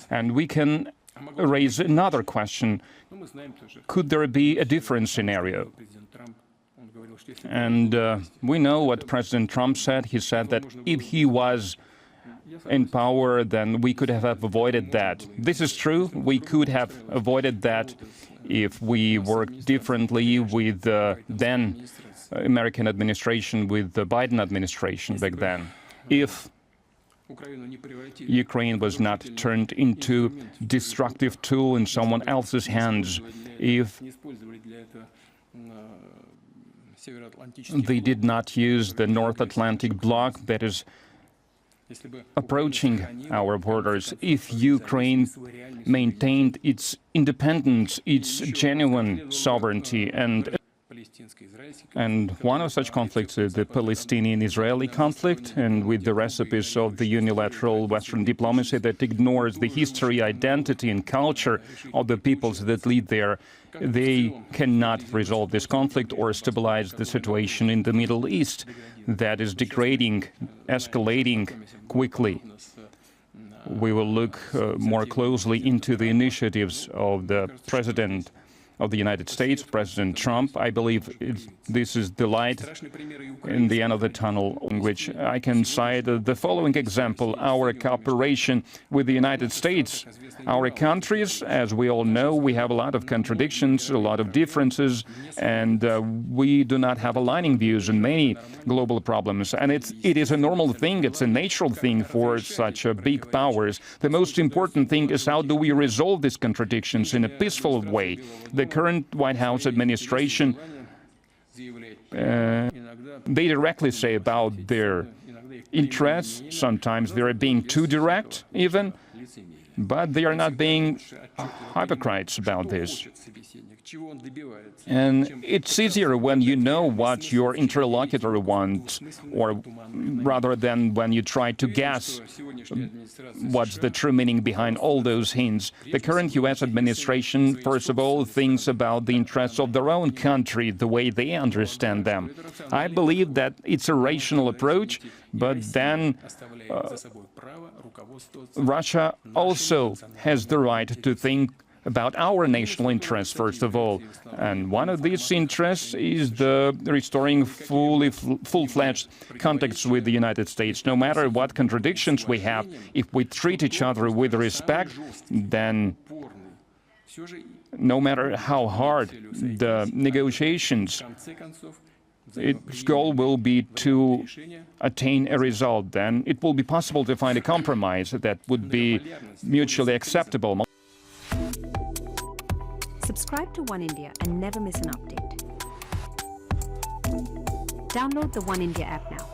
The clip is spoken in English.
And we can raise another question. Could there be a different scenario? And we know what President Trump said. He said that if he was in power, then we could have avoided that. This is true. We could have avoided that if we worked differently with the then American administration, with the Biden administration back then. If Ukraine was not turned into a destructive tool in someone else's hands, if they did not use the North Atlantic bloc that is approaching our borders, if Ukraine maintained its independence, its genuine sovereignty, and one of such conflicts is the Palestinian-Israeli conflict, and with the recipes of the unilateral Western diplomacy that ignores the history, identity, and culture of the peoples that live there, they cannot resolve this conflict or stabilize the situation in the Middle East that is degrading, escalating quickly. We will look more closely into the initiatives of the President of the United States, President Trump. I believe this is the light in the end of the tunnel, in which I can cite the following example: our cooperation with the United States. Our countries, as we all know, we have a lot of contradictions, a lot of differences, and we do not have aligning views on many global problems. And it is a normal thing, it's a natural thing for such big powers. The most important thing is how do we resolve these contradictions in a peaceful way. The current White House administration, they directly say about their interests. Sometimes they are being too direct, even, but they are not being hypocrites about this. And it's easier when you know what your interlocutor wants, or rather than when you try to guess what's the true meaning behind all those hints. The current U.S. administration, first of all, thinks about the interests of their own country, the way they understand them. I believe that it's a rational approach, but then Russia also has the right to think about our national interests, first of all. And one of these interests is the restoring full-fledged contacts with the United States. No matter what contradictions we have, if we treat each other with respect, then no matter how hard the negotiations, its goal will be to attain a result. Then it will be possible to find a compromise that would be mutually acceptable. Subscribe to OneIndia and never miss an update. Download the OneIndia app now.